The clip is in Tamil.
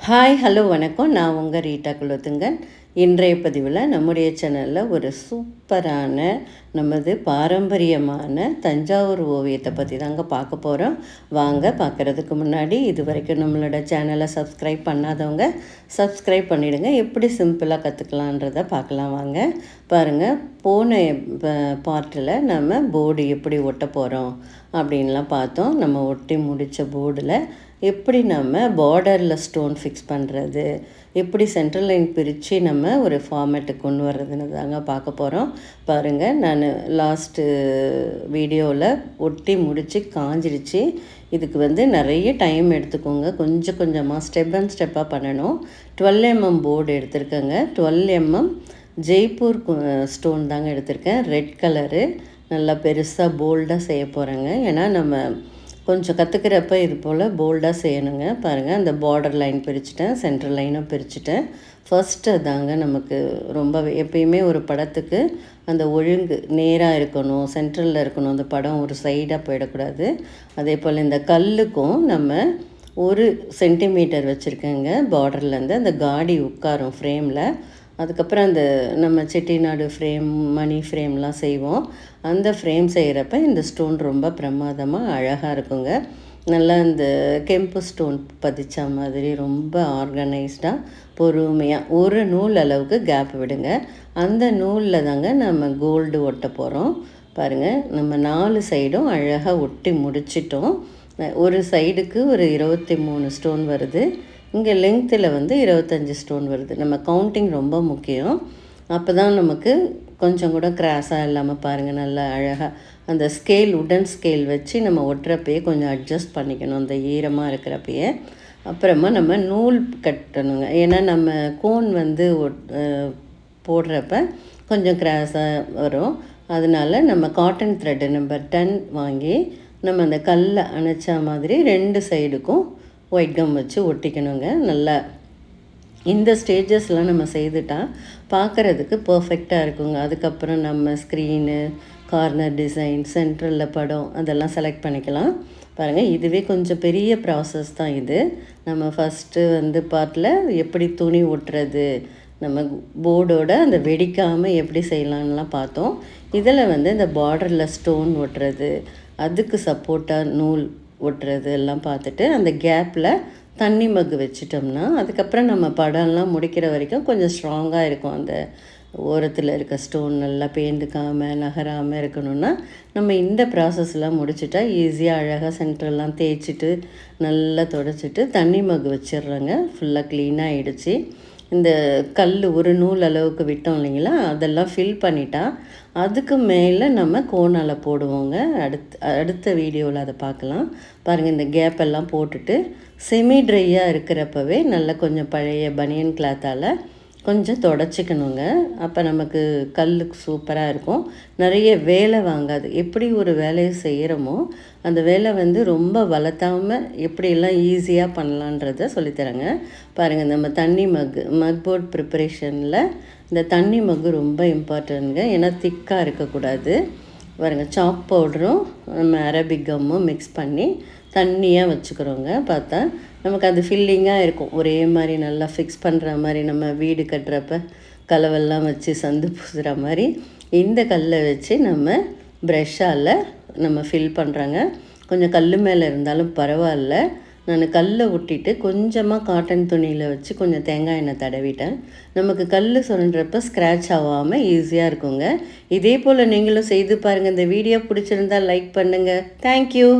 ஹாய் ஹலோ வணக்கம். நான் உங்கள் ரீட்டா குலோத்துங்கன். இன்றைய பதிவில் நம்முடைய சேனலில் ஒரு சூப்பரான நமது பாரம்பரியமான தஞ்சாவூர் ஓவியத்தை பற்றி தாங்க பார்க்க போகிறோம். வாங்க, பார்க்குறதுக்கு முன்னாடி இது வரைக்கும் நம்மளோட சேனலை சப்ஸ்கிரைப் பண்ணாதவங்க சப்ஸ்கிரைப் பண்ணிவிடுங்க. எப்படி சிம்பிளாக கற்றுக்கலான்றதை பார்க்கலாம் வாங்க. பாருங்கள், போன பார்ட்டில் நம்ம போர்டு எப்படி ஒட்ட போகிறோம் அப்படின்லாம் பார்த்தோம். நம்ம ஒட்டி முடித்த போர்டில் எப்படி நம்ம பார்டரில் ஸ்டோன் ஃபிக்ஸ் பண்ணுறது, எப்படி சென்ட்ரல் லைன் பிரித்து நம்ம ஒரு ஃபார்மேட்டுக்கு கொண்டு வர்றதுன்னு தாங்க பார்க்க போகிறோம். பாருங்கள், நான் லாஸ்ட்டு வீடியோவில் ஒட்டி முடித்து காஞ்சிடுச்சு. இதுக்கு நிறைய டைம் எடுத்துக்கோங்க. கொஞ்சம் கொஞ்சமாக ஸ்டெப் அண்ட் ஸ்டெப்பாக பண்ணணும். 12 mm போர்டு எடுத்திருக்கேங்க. 12 mm ஜெய்ப்பூர் ஸ்டோன் தாங்க எடுத்திருக்கேன். ரெட் கலரு நல்லா பெருசாக போல்டாக செய்ய போகிறேங்க. ஏன்னா நம்ம கொஞ்சம் கற்றுக்கிறப்ப இது போல் போல்டாக செய்யணுங்க. பாருங்கள், அந்த பார்டர் லைன் பிரிச்சுட்டேன், சென்ட்ரல் லைனும் பிரிச்சுட்டேன். ஃபஸ்ட்டு தாங்க நமக்கு ரொம்ப எப்பயுமே ஒரு படத்துக்கு அந்த ஒழுங்கு நேராக இருக்கணும், சென்ட்ரலில் இருக்கணும். அந்த படம் ஒரு சைடாக போயிடக்கூடாது. அதே போல் இந்த கல்லுக்கும் நம்ம 1 சென்டிமீட்டர் வச்சுருக்கேங்க. பார்டர்லேருந்து அந்த காடி உட்காரும் ஃப்ரேமில். அதுக்கப்புறம் அந்த நம்ம செட்டிநாடு ஃப்ரேம், மணி ஃப்ரேம்லாம் செய்வோம். அந்த ஃப்ரேம் செய்கிறப்ப இந்த ஸ்டோன் ரொம்ப பிரமாதமாக அழகாக இருக்குங்க. நல்லா இந்த கெம்பு ஸ்டோன் பதிச்ச மாதிரி ரொம்ப ஆர்கனைஸ்டாக பொறுமையாக ஒரு நூல் அளவுக்கு கேப் விடுங்க. அந்த நூலில் தாங்க நம்ம கோல்டு ஒட்ட போகிறோம். பாருங்கள், நம்ம 4 சைடும் அழகாக ஒட்டி முடிச்சிட்டோம். ஒரு சைடுக்கு ஒரு 23 ஸ்டோன் வருது. இங்கே லெங்க்த்தில் 25 ஸ்டோன் வருது. நம்ம கவுண்டிங் ரொம்ப முக்கியம். அப்போ தான் நமக்கு கொஞ்சம் கூட கிராஸாக இல்லாமல் பாருங்கள், நல்லா அழகாக அந்த ஸ்கேல், உடன் ஸ்கேல் வச்சு நம்ம ஒட்டுறப்பயே கொஞ்சம் அட்ஜஸ்ட் பண்ணிக்கணும் அந்த ஈரமாக இருக்கிறப்பயே. அப்புறமா நம்ம நூல் கட்டணுங்க. ஏன்னா நம்ம கோன் போடுறப்ப கொஞ்சம் கிராஸாக வரும். அதனால் நம்ம காட்டன் த்ரெட்டு நம்பர் 10 வாங்கி நம்ம அந்த கல்லை அணைச்சா மாதிரி 2 சைடுக்கும் ஒயிட் கம் வச்சு ஒட்டிக்கணுங்க. நல்லா இந்த ஸ்டேஜஸ்லாம் நம்ம செய்துட்டால் பார்க்குறதுக்கு பர்ஃபெக்டாக இருக்குங்க. அதுக்கப்புறம் நம்ம ஸ்க்ரீனு, கார்னர் டிசைன், சென்ட்ரலில் படம் அதெல்லாம் செலக்ட் பண்ணிக்கலாம். பாருங்கள், இதுவே கொஞ்சம் பெரிய ப்ராசஸ் தான் இது. நம்ம ஃபஸ்ட்டு பார்ட்டில் எப்படி துணி ஒட்டுறது, நம்ம போர்டோட அந்த வெடிக்காமல் எப்படி செய்யலான்லாம் பார்த்தோம். இதில் இந்த பார்டரில் ஸ்டோன் ஒட்டுறது, அதுக்கு சப்போர்ட்டாக நூல் ஒட்டுறது எல்லாம் பார்த்துட்டு அந்த கேப்பில் தண்ணி மக்கு வச்சிட்டோம்னா அதுக்கப்புறம் நம்ம படம்லாம் முடிக்கிற வரைக்கும் கொஞ்சம் ஸ்ட்ராங்காக இருக்கும். அந்த ஓரத்தில் இருக்க ஸ்டோன் நல்லா பேந்துக்காமல் நகராமல் இருக்கணும்னா நம்ம இந்த ப்ராசஸ்லாம் முடிச்சுட்டா ஈஸியாக அழகாக சென்டரெல்லாம் தேய்ச்சிட்டு நல்லா தொடச்சிட்டு தண்ணி மக்கு வச்சிடுறேங்க. ஃபுல்லாக க்ளீனாக ஆகிடுச்சு. இந்த கல் ஒரு நூல் அளவுக்கு விட்டோம் இல்லைங்களா, அதெல்லாம் ஃபில் பண்ணிட்டா அதுக்கு மேலே நம்ம கோணால் போடுவோங்க. அடுத்த வீடியோவில் அதை பார்க்கலாம். பாருங்கள், இந்த கேப்பெல்லாம் போட்டுட்டு செமி ட்ரையாக இருக்கிறப்பவே நல்லா கொஞ்சம் பழைய பனியன் கிளாத்தால் கொஞ்சம் தொடச்சிக்கணுங்க. அப்போ நமக்கு கல்லுக்கு சூப்பராக இருக்கும். நிறைய வேலை வாங்காது. எப்படி ஒரு வேலையை செய்கிறோமோ அந்த வேலை ரொம்ப வளர்த்தாமல் எப்படியெல்லாம் ஈஸியாக பண்ணலான்றதை சொல்லித்தரேங்க. பாருங்கள், நம்ம தண்ணி மக் போர்ட் ப்ரிப்பரேஷனில் இந்த தண்ணி மக்கு ரொம்ப இம்பார்ட்டன்ட்ங்க. ஏன்னா திக்காக இருக்கக்கூடாது. பாருங்கள், சாக் பவுடரும் நம்ம அரபிக் கம்மும் மிக்ஸ் பண்ணி தண்ணியாக வச்சுக்கிறோங்க. பார்த்தா நமக்கு அது ஃபில்லிங்காக இருக்கும். ஒரே மாதிரி நல்லா ஃபிக்ஸ் பண்ணுற மாதிரி நம்ம வீடு கட்டுறப்ப கலவெல்லாம் வச்சு சந்து பூசுகிற மாதிரி இந்த கல்லை வச்சு நம்ம ப்ரெஷ்ஷால் நம்ம ஃபில் பண்ணுறாங்க. கொஞ்சம் கல் மேலே இருந்தாலும் பரவாயில்ல. நான் கல்லை ஒட்டிட்டு கொஞ்சமாக காட்டன் துணியில் வச்சு கொஞ்சம் தேங்காய் எண்ணெய் தடவிட்டேன். நமக்கு கல் சுரண்டுறப்ப ஸ்க்ராட்ச் ஆகாமல் ஈஸியாக இருக்குங்க. இதே போல் நீங்களும் செய்து பாருங்கள். இந்த வீடியோ பிடிச்சிருந்தால் லைக் பண்ணுங்கள். தேங்க்யூ.